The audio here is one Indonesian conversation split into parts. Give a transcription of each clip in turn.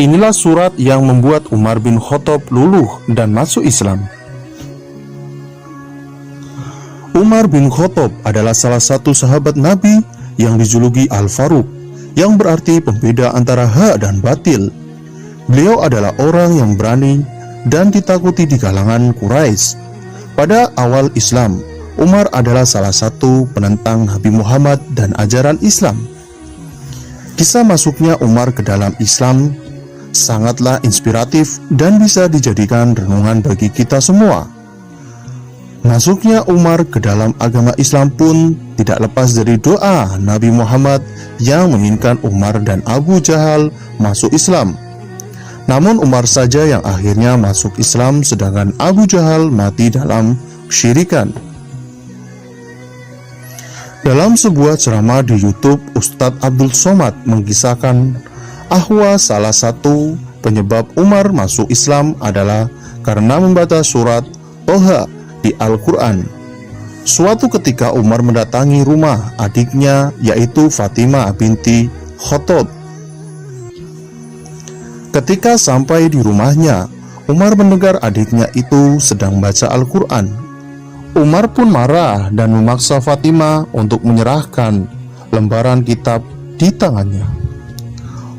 Inilah surat yang membuat Umar bin Khattab luluh dan masuk Islam. Umar bin Khattab adalah salah satu sahabat Nabi yang dijuluki Al-Faruq, yang berarti pembeda antara hak dan batil. Beliau adalah orang yang berani dan ditakuti di kalangan Quraisy. Pada awal Islam, Umar adalah salah satu penentang Nabi Muhammad dan ajaran Islam. Kisah masuknya Umar ke dalam Islam sangatlah inspiratif dan bisa dijadikan renungan bagi kita semua. Masuknya Umar ke dalam agama Islam pun tidak lepas dari doa Nabi Muhammad yang menginginkan Umar dan Abu Jahal masuk Islam. Namun Umar saja yang akhirnya masuk Islam, sedangkan Abu Jahal mati dalam kesyirikan. Dalam sebuah ceramah di YouTube, Ustadz Abdul Somad mengisahkan bahwa salah satu penyebab Umar masuk Islam adalah karena membaca surat Toha di Al-Quran. Suatu ketika Umar mendatangi rumah adiknya, yaitu Fatimah binti Khattab. Ketika sampai di rumahnya, Umar mendengar adiknya itu sedang baca Al-Quran. Umar pun marah dan memaksa Fatimah untuk menyerahkan lembaran kitab di tangannya.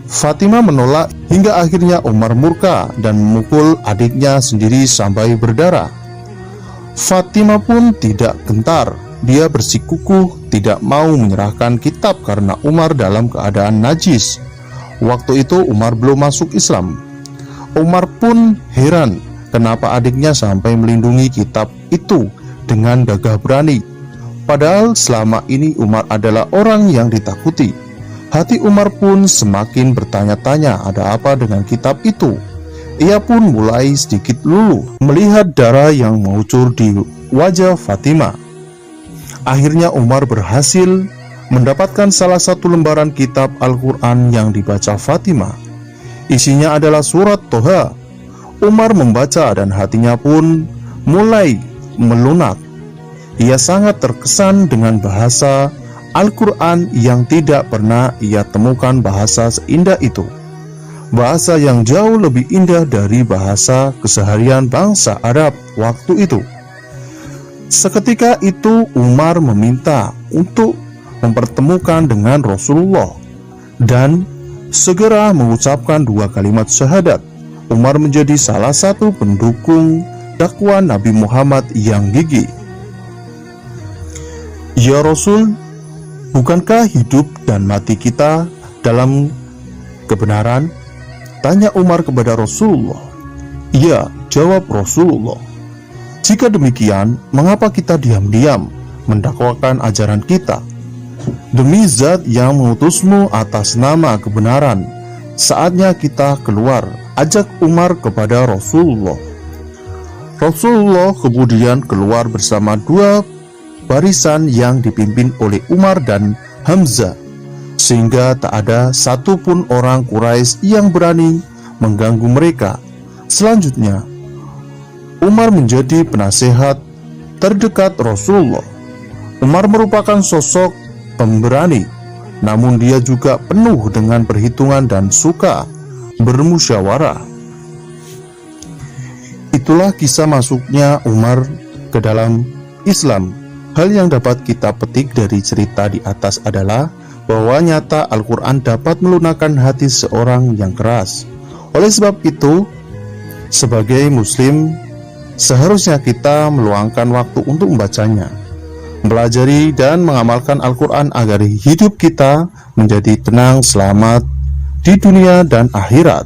Fatimah menolak hingga akhirnya Umar murka dan memukul adiknya sendiri sampai berdarah. Fatimah pun tidak gentar. Dia bersikukuh tidak mau menyerahkan kitab karena Umar dalam keadaan najis. Waktu itu Umar belum masuk Islam. Umar pun heran kenapa adiknya sampai melindungi kitab itu dengan gagah berani. Padahal selama ini Umar adalah orang yang ditakuti. Hati Umar pun semakin bertanya-tanya ada apa dengan kitab itu. Ia pun mulai sedikit luluh melihat darah yang mengucur di wajah Fatimah. Akhirnya Umar berhasil mendapatkan salah satu lembaran kitab Al-Quran yang dibaca Fatimah. Isinya adalah surat Toha. Umar membaca dan hatinya pun mulai melunak. Ia sangat terkesan dengan bahasa Al-Quran yang tidak pernah ia temukan bahasa seindah itu. Bahasa yang jauh lebih indah dari bahasa keseharian bangsa Arab waktu itu. Seketika itu Umar meminta untuk mempertemukan dengan Rasulullah dan segera mengucapkan 2 kalimat syahadat. Umar menjadi salah satu pendukung dakwah Nabi Muhammad yang gigih. Ya Rasul, bukankah hidup dan mati kita dalam kebenaran? Tanya Umar kepada Rasulullah. Iya, jawab Rasulullah. Jika demikian, mengapa kita diam-diam mendakwakan ajaran kita? Demi zat yang mengutusmu atas nama kebenaran, saatnya kita keluar, ajak Umar kepada Rasulullah. Rasulullah kemudian keluar bersama 2 barisan yang dipimpin oleh Umar dan Hamzah, sehingga tak ada satupun orang Quraisy yang berani mengganggu mereka. Selanjutnya, Umar menjadi penasehat terdekat Rasulullah. Umar merupakan sosok pemberani, namun dia juga penuh dengan perhitungan dan suka bermusyawarah. Itulah kisah masuknya Umar ke dalam Islam. Hal yang dapat kita petik dari cerita di atas adalah bahwa nyata Al-Quran dapat melunakkan hati seorang yang keras. Oleh sebab itu, sebagai Muslim, seharusnya kita meluangkan waktu untuk membacanya, mempelajari dan mengamalkan Al-Quran agar hidup kita menjadi tenang, selamat di dunia dan akhirat.